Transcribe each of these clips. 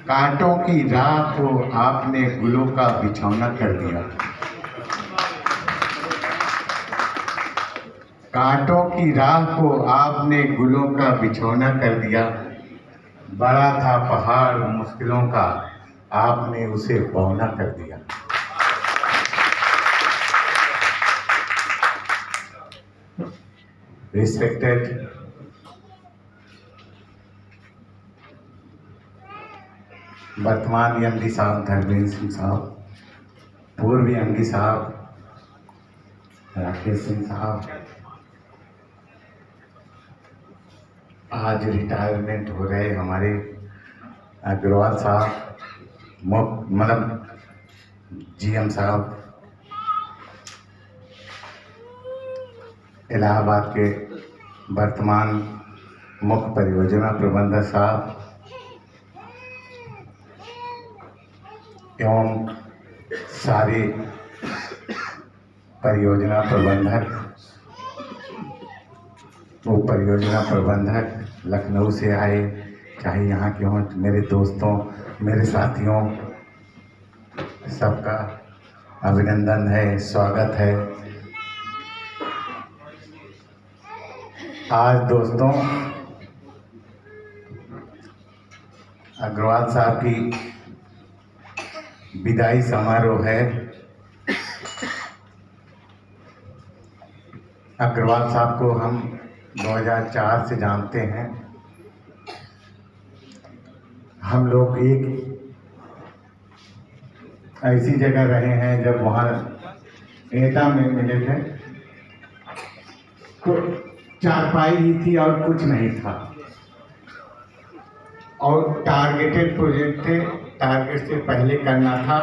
कांटों की राह को आपने गुलों का बिछौना कर दिया। कांटों की राह को आपने गुलों का बिछौना कर दिया। बड़ा था पहाड़ मुश्किलों का, आपने उसे बौना कर दिया। रिस्पेक्टेड वर्तमान एमडी साहब धर्मेंद्र सिंह साहब, पूर्व एमडी साहब राकेश सिंह साहब, आज रिटायरमेंट हो रहे हमारे अग्रवाल साहब, मतलब जीएम साहब, इलाहाबाद के वर्तमान मुख्य परियोजना प्रबंधक साहब एवं सारे परियोजना प्रबंधक, वो परियोजना प्रबंधक लखनऊ से आए, चाहे यहाँ के हों, मेरे दोस्तों, मेरे साथियों, सबका अभिनंदन है, स्वागत है। आज दोस्तों अग्रवाल साहब की विदाई समारोह है। अग्रवाल साहब को हम 2004 से जानते हैं। हम लोग एक ऐसी जगह रहे हैं जब वहाँ एटा में मिले थे तो चारपाई ही थी और कुछ नहीं था, और टारगेटेड प्रोजेक्ट थे, टारगेट से पहले करना था।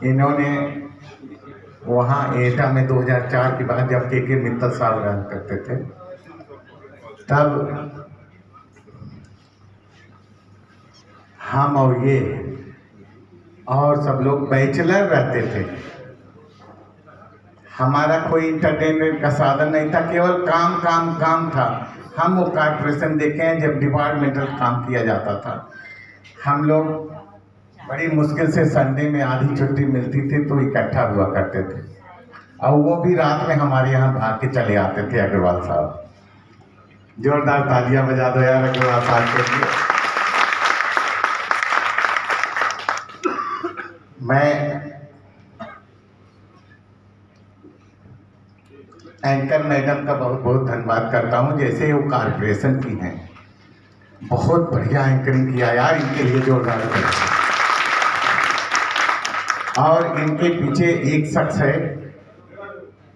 इन्होंने वहाँ एटा में 2004 के बाद जब के मित्तल साहब रहा करते थे, तब हम और ये और सब लोग बैचलर रहते थे। हमारा कोई इंटरटेनमेंट का साधन नहीं था, केवल काम काम काम था। हम वो कॉर्पोरेशन देखे हैं जब डिपार्टमेंटल काम किया जाता था। हम लोग बड़ी मुश्किल से संडे में आधी छुट्टी मिलती थी तो इकट्ठा हुआ करते थे, और वो भी रात में हमारे यहाँ भाग के चले आते थे। अग्रवाल साहब, जोरदार तालियां बजा दो यार अग्रवाल साहब के लिए। मैं एंकर मैडम का बहुत बहुत धन्यवाद करता हूँ, जैसे वो कॉर्पोरेशन की हैं, बहुत बढ़िया एंकरिंग किया यार, इनके लिए जोरदार है। और इनके पीछे एक शख्स है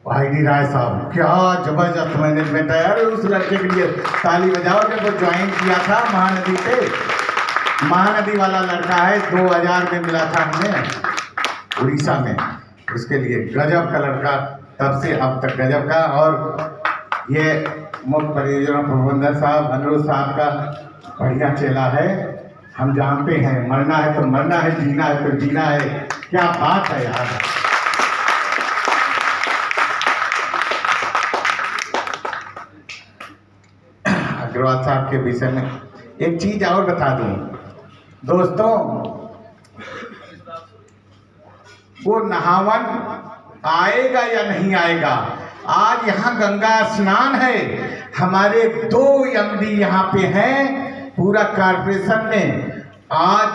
वाहिदी राय साहब, क्या जबरदस्त मैनेजमेंट है यार। उस लड़के के लिए ताली बजाओ, जब वो ज्वाइन किया था महानदी पे, महानदी वाला लड़का है, 2000 में मिला था हमें उड़ीसा में, उसके लिए गजब का लड़का, तब से अब तक गजब का। और ये मुख्य परियोजना प्रबंधक साहब अनुरोध साहब का बढ़िया चेला है। हम जानते हैं मरना है तो मरना है, जीना है तो जीना है। क्या बात है यार। अग्रवाल साहब के विषय में एक चीज और बता दूं दोस्तों, वो नहावन आएगा या नहीं आएगा। आज यहाँ गंगा स्नान है, हमारे 2 एमडी यहाँ पे हैं पूरा कॉर्पोरेशन में। आज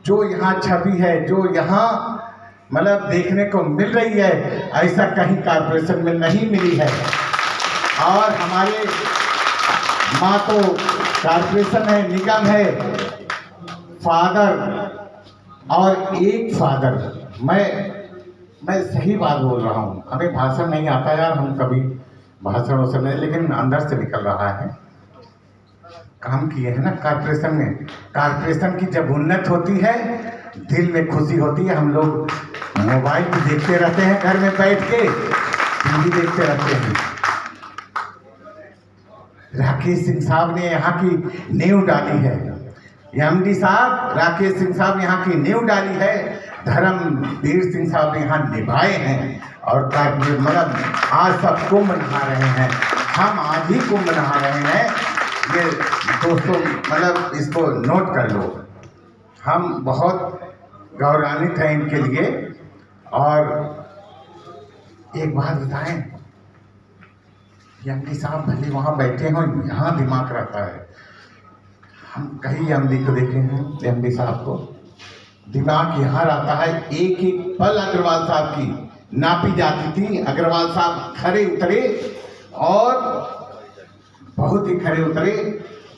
जो यहाँ छवि है, जो यहाँ मतलब देखने को मिल रही है, ऐसा कहीं कॉर्पोरेशन में नहीं मिली है। और हमारे माँ तो कॉर्पोरेशन है, निगम है, फादर और एक फादर। मैं सही बात बोल रहा हूँ, हमें भाषण नहीं आता यार, हम कभी भाषण वैसे नहीं, लेकिन अंदर से निकल रहा है। काम किए हैं ना कॉर्पोरेशन में। कॉर्पोरेशन की जब उन्नत होती है, दिल में खुशी होती है। हम लोग मोबाइल भी देखते रहते हैं, घर में बैठ के टीवी देखते रहते हैं। राकेश सिंह साहब ने यहाँ की नींव डाली है, एमडी साहब राकेश सिंह साहब यहाँ की नींव डाली है, धर्मवीर सिंह साहब यहाँ निभाए हैं, और मतलब आज सब कुंभ नहा रहे हैं, हम आज ही कुंभ नहा रहे हैं। ये दोस्तों मतलब इसको नोट कर लो, हम बहुत गौरवान्वित हैं इनके लिए। और एक बात बताएं, एमडी साहब भले वहाँ बैठे हों, यहाँ दिमाग रहता है। हम कई एमडी को देखे हैं, एमडी साहब को दिमाग यहाँ रहता है। एक एक पल अग्रवाल साहब की नापी जाती थी। अग्रवाल साहब खरे उतरे और बहुत ही खरे उतरे,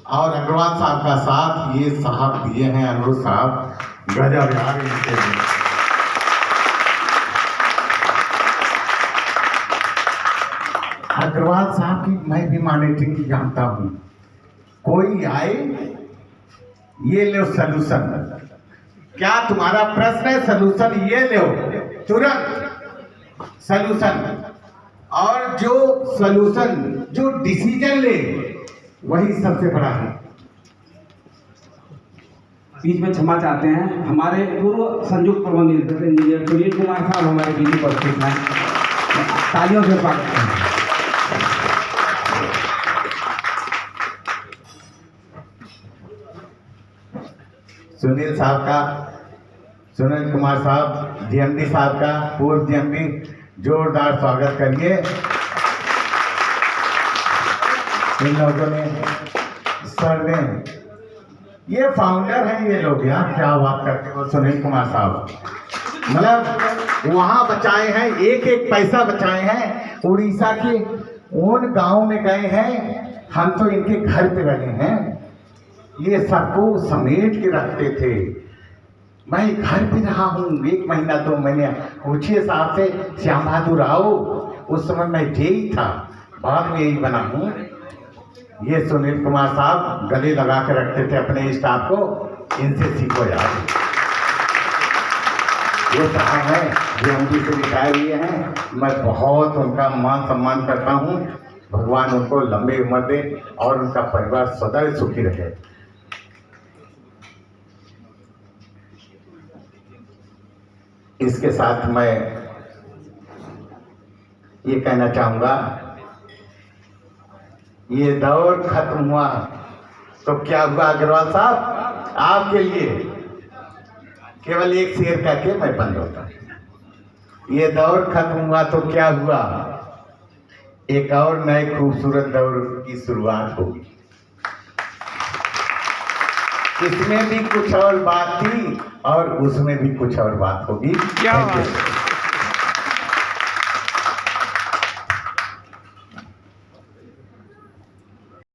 और अग्रवाल साहब का साथ ये साहब दिए हैं, अनुरोध साहब, गजब यार इनके लिए। अग्रवाल साहब की मैं भी मॉनिटरिंग जानता हूँ। कोई आए, ये लो सलूशन, क्या तुम्हारा प्रश्न है, सलूशन ये लो, तुरंत सलूशन। और जो सलूशन, जो डिसीजन ले, वही सबसे बड़ा है। बीच में क्षमा चाहते हैं, हमारे पूर्व संयुक्त प्रबंध निदेशक इंजीनियर सुनील कुमार साहब हमारे बीच में उपस्थित हैं, तालियों से स्वागत करते हैं। सुनील साहब का, सुनील कुमार साहब डीएमडी साहब का, पूर्व डीएमडी, जोरदार स्वागत करिए। इन लोगों ने, सर ने, ये फाउंडर हैं ये लोग यार, क्या बात करते हो। सुनील कुमार साहब मतलब वहाँ बचाए हैं, एक एक पैसा बचाए हैं। उड़ीसा के उन गांव में गए हैं, हम तो इनके घर पे रहे हैं। ये सबको समेट के रखते थे। मैं घर पे रहा हूँ 1 महीना 2 महीने। पूछिए साहब से, श्याम बहादुर राव, उस समय मैं जेई था, बाद में यही बना हूँ। ये सुनील कुमार साहब गले लगा के रखते थे अपने स्टाफ को, इनसे सीखो यार। ये साहब हैं जो एमडी से रिटायर हुए हैं, मैं बहुत उनका मान सम्मान करता हूँ। भगवान उनको लंबी उम्र दे और उनका परिवार सदैव सुखी रहे। इसके साथ मैं ये कहना चाहूँगा, ये दौर खत्म हुआ तो क्या हुआ अग्रवाल साहब, आपके लिए केवल एक शेर करके मैं बंद होता। ये दौर खत्म हुआ तो क्या हुआ, एक और नए खूबसूरत दौर की शुरुआत होगी। इसमें भी कुछ और बात थी और उसमें भी कुछ और बात होगी।